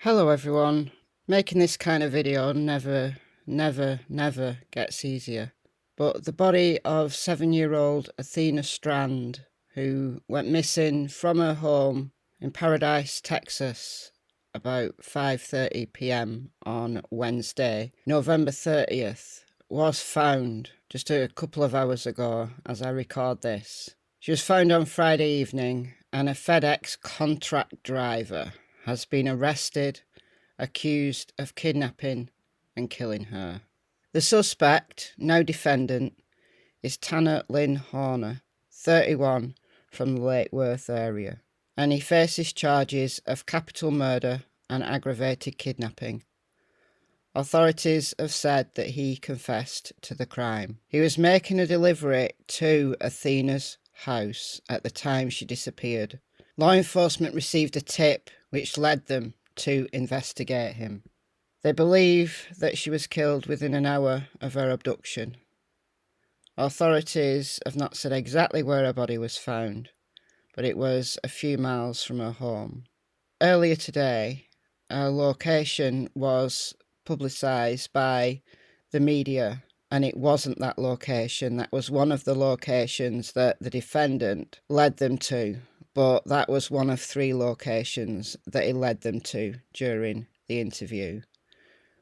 Hello everyone. Making this kind of video never gets easier. But the body of 7-year-old Athena Strand, who went missing from her home in Paradise, Texas, about 5:30 p.m. on Wednesday, November 30th, was found just a couple of hours ago as I record this. She was found on Friday evening, and a FedEx contract driver has been arrested, accused of kidnapping and killing her. The suspect, now defendant, is Tanner Lynn Horner, 31, from the Lake Worth area, and he faces charges of capital murder and aggravated kidnapping. Authorities have said that he confessed to the crime. He was making a delivery to Athena's house at the time she disappeared. Law enforcement received a tip which led them to investigate him. They believe that she was killed within an hour of her abduction. Authorities have not said exactly where her body was found, but it was a few miles from her home. Earlier today, her location was publicised by the media, and it wasn't that location. That was one of the locations that the defendant led them to, but that was one of 3 locations that he led them to during the interview.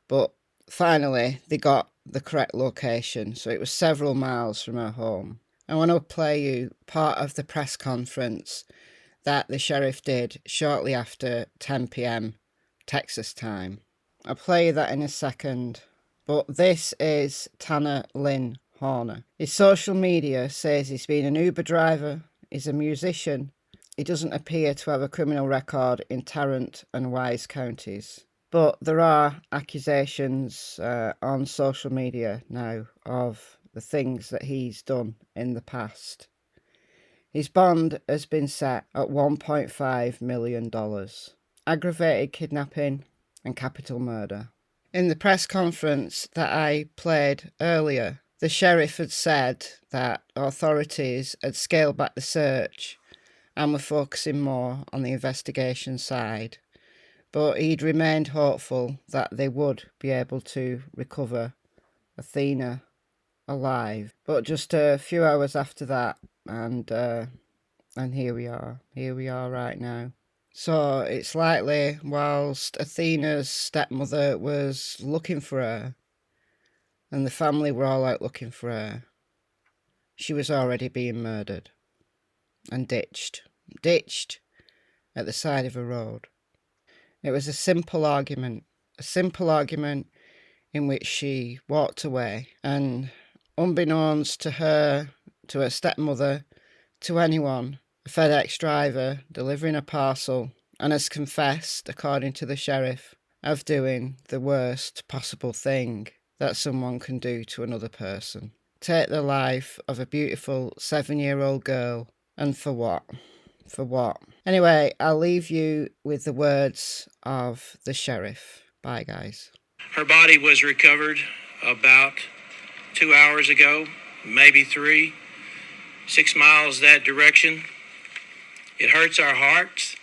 But finally, they got the correct location, so it was several miles from her home. I want to play you part of the press conference that the sheriff did shortly after 10 p.m. Texas time. I'll play you that in a second, but this is Tanner Lynn Horner. His social media says he's been an Uber driver, he's a musician. He doesn't appear to have a criminal record in Tarrant and Wise counties. But there are accusations on social media now of the things that he's done in the past. His bond has been set at $1.5 million. Aggravated kidnapping and capital murder. In the press conference that I played earlier, the sheriff had said that authorities had scaled back the search and were focusing more on the investigation side. But he'd remained hopeful that they would be able to recover Athena alive. But just a few hours after that, and here we are right now. So it's likely whilst Athena's stepmother was looking for her, and the family were all out looking for her, she was already being murdered and ditched at the side of a road. It was a simple argument in which she walked away, and unbeknownst to her, to her stepmother, to anyone, a FedEx driver delivering a parcel, and has confessed, according to the sheriff, of doing the worst possible thing that someone can do to another person. Take the life of a beautiful 7-year-old girl, and for what? For what? Anyway, I'll leave you with the words of the sheriff. Bye, guys. Her body was recovered about 2 hours ago, maybe 3, 6 miles that direction. It hurts our hearts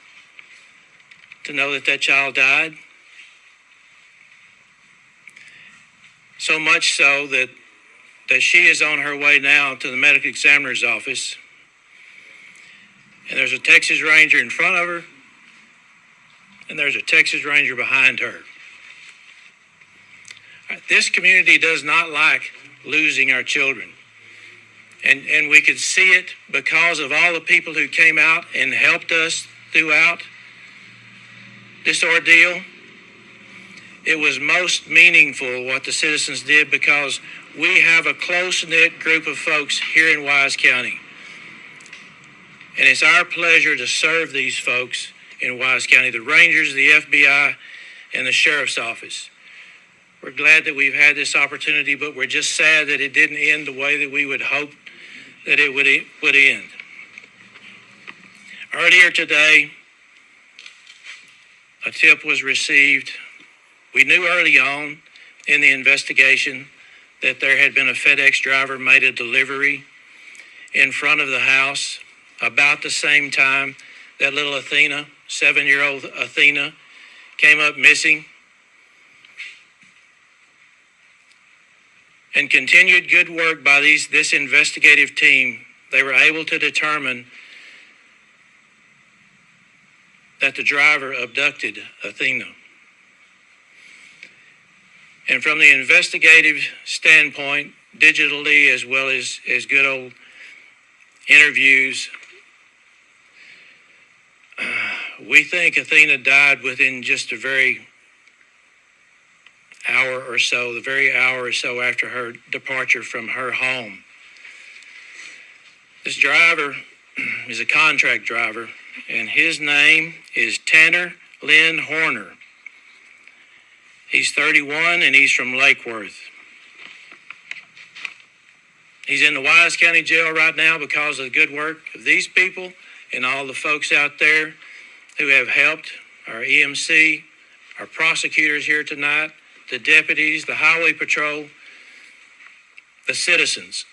to know that that child died. So much so that she is on her way now to the medical examiner's office. And there's a Texas Ranger in front of her, and there's a Texas Ranger behind her. This community does not like losing our children. And we could see it because of all the people who came out and helped us throughout this ordeal. It was most meaningful what the citizens did because we have a close-knit group of folks here in Wise County. And it's our pleasure to serve these folks in Wise County, the Rangers, the FBI, and the Sheriff's Office. We're glad that we've had this opportunity, but we're just sad that it didn't end the way that we would hope that it would end. Earlier today, a tip was received. We knew early on in the investigation that there had been a FedEx driver made a delivery in front of the house about the same time that little Athena, 7-year-old Athena, came up missing. And continued good work by this investigative team, they were able to determine that the driver abducted Athena. And from the investigative standpoint, digitally as well as good old interviews, we think Athena died within just a very hour or so, the very hour or so after her departure from her home. This driver is a contract driver, and his name is Tanner Lynn Horner. He's 31, and he's from Lake Worth. He's in the Wise County Jail right now because of the good work of these people and all the folks out there who have helped, our EMC, our prosecutors here tonight, the deputies, the highway patrol, the citizens.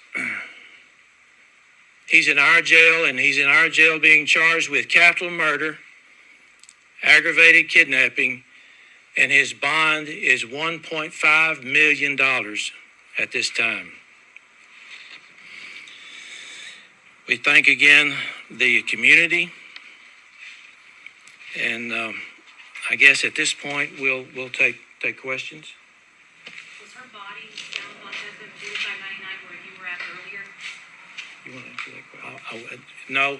He's in our jail, and he's in our jail being charged with capital murder, aggravated kidnapping, and his bond is $1.5 million at this time. We thank again the community, and I guess at this point we'll take questions. Was her body found on Suicide 99 where you were at earlier? You want to answer that question? No.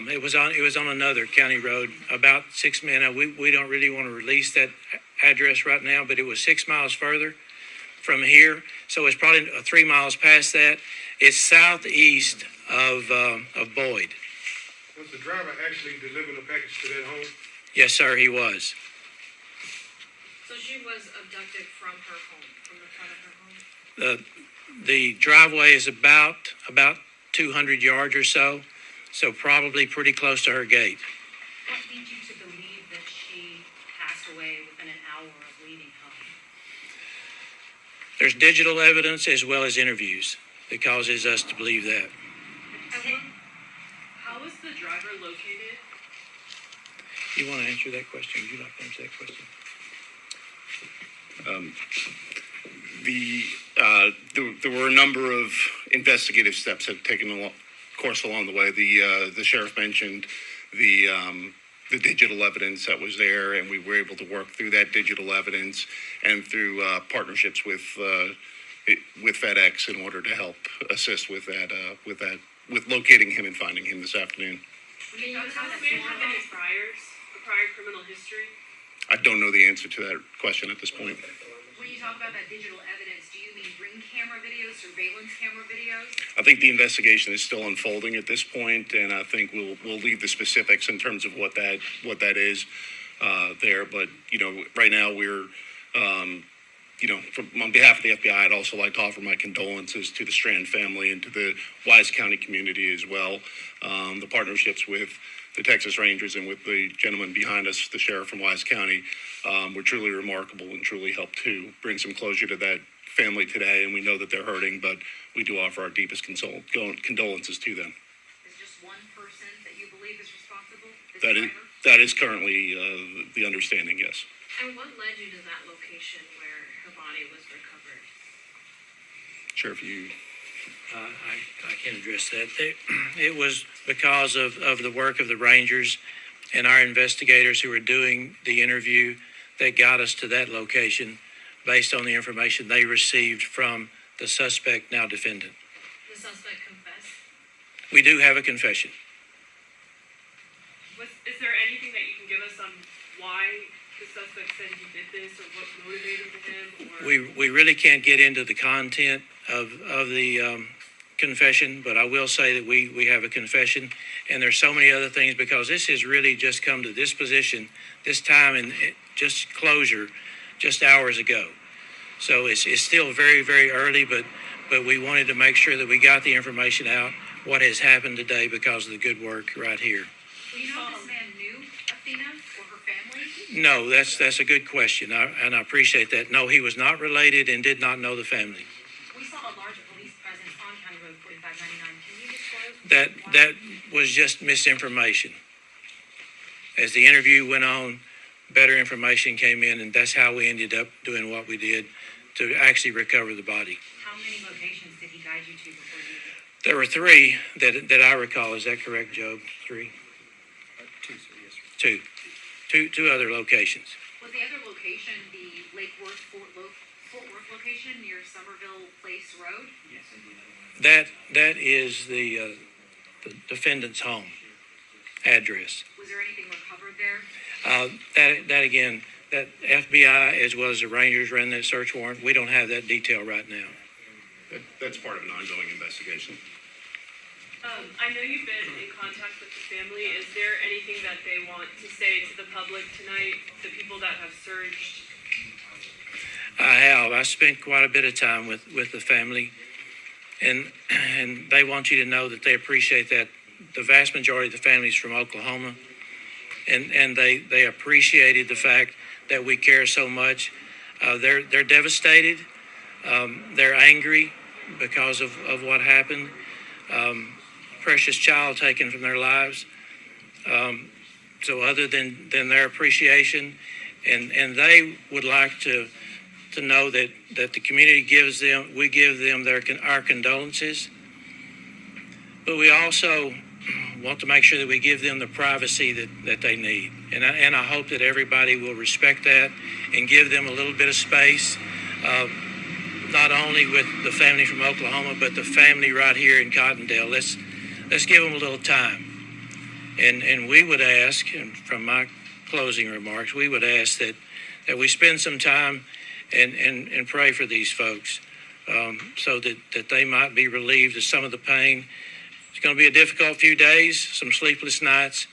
It was on another county road, about 6 miles. We don't really want to release that address right now, but it was 6 miles further from here, so it's probably 3 miles past that. It's southeast of Boyd. Was the driver actually delivering the package to that home? Yes, sir, he was. So she was abducted from her home, from the front of her home? The driveway is about 200 yards or so probably pretty close to her gate. What leads you to believe that she passed away within an hour of leaving home? There's digital evidence as well as interviews that causes us to believe that. How was the driver located? You want to answer that question? Would you like to answer that question? There were a number of investigative steps that had taken course along the way. The sheriff mentioned the digital evidence that was there, and we were able to work through that digital evidence and through partnerships with FedEx in order to help assist with locating him and finding him this afternoon. Does this man have any prior criminal history? I don't know the answer to that question at this point. When you talk about that digital evidence, do you mean ring camera videos, surveillance camera videos? I think the investigation is still unfolding at this point, and I think we'll leave the specifics in terms of what that is there. But right now we're on behalf of the FBI, I'd also like to offer my condolences to the Strand family and to the Wise County community as well. The partnerships with the Texas Rangers and with the gentleman behind us, the sheriff from Wise County, were truly remarkable and truly helped to bring some closure to that family today. And we know that they're hurting, but we do offer our deepest condolences to them. Is just one person that you believe is responsible? That is currently the understanding, yes. And what led you to that location where her body was recovered? Sheriff, you... I can address that. It was because of the work of the Rangers and our investigators who were doing the interview that got us to that location based on the information they received from the suspect, now defendant. The suspect confessed? We do have a confession. Is there anything that you can give us on why the suspect said he did this, or what motivated him? Or... We really can't get into the content of the confession, but I will say that we have a confession, and there's so many other things because this has really just come to this position, this time, and just closure just hours ago. So it's still very, very early, but we wanted to make sure that we got the information out, what has happened today because of the good work right here. Do you know if this man knew Athena or her family? No, that's a good question, and I appreciate that. No, he was not related and did not know the family. We saw a large police presence on County Road 4599. Can you disclose That was just misinformation. As the interview went on, better information came in, and that's how we ended up doing what we did to actually recover the body. How many locations did he guide you to before you? There were three that I recall. Is that correct, Joe? Three? Two, sir, yes, sir. Two other locations. Was the other location the Lake Worth, Fort Worth location near Somerville Place Road? Yes, I did. That is the defendant's home address. Was there anything recovered there? That again, that FBI as well as the Rangers ran that search warrant. We don't have that detail right now. That's part of an ongoing investigation. I know you've been in contact with the family. Is there anything that they want to say to the public tonight, the people that have searched? I have. I spent quite a bit of time with the family, and they want you to know that they appreciate that. The vast majority of the families from Oklahoma, and they appreciated the fact that we care so much. They're devastated. They're angry because of what happened. Precious child taken from their lives. So other than their appreciation, and they would like to know that the community we give them our condolences, but we also want to make sure that we give them the privacy that they need. And I hope that everybody will respect that and give them a little bit of space, not only with the family from Oklahoma, but the family right here in Cottondale. Let's give them a little time. And we would ask, and from my closing remarks, we would ask that we spend some time and pray for these folks, so that they might be relieved of some of the pain. It's going to be a difficult few days, some sleepless nights,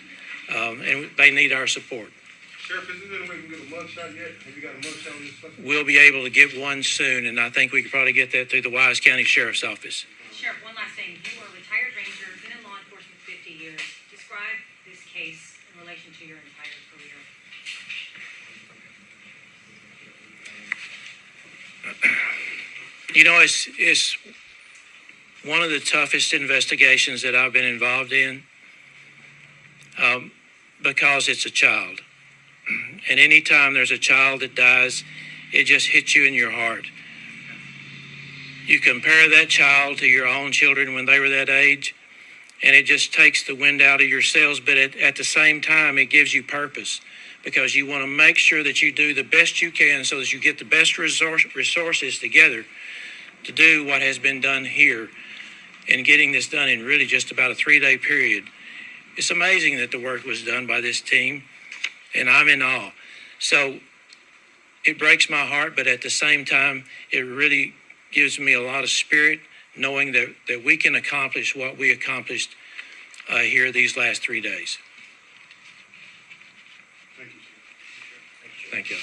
and they need our support. Sheriff, is there any way we can get a mugshot yet? Have you got a mugshot on this stuff? We'll be able to get one soon, and I think we could probably get that through the Wise County Sheriff's Office. Sheriff, one last thing. You are a retired ranger, been in law enforcement 50 years. Describe this case in relation to your entire career. You know, it's one of the toughest investigations that I've been involved in, because it's a child. And anytime there's a child that dies, it just hits you in your heart. You compare that child to your own children when they were that age, and it just takes the wind out of your sails, but at the same time, it gives you purpose, because you want to make sure that you do the best you can so that you get the best resources together to do what has been done here, and getting this done in really just about a 3-day period. It's amazing that the work was done by this team, and I'm in awe. So it breaks my heart, but at the same time, it really gives me a lot of spirit knowing that we can accomplish what we accomplished here these last 3 days. Thank you, sir. Thank you.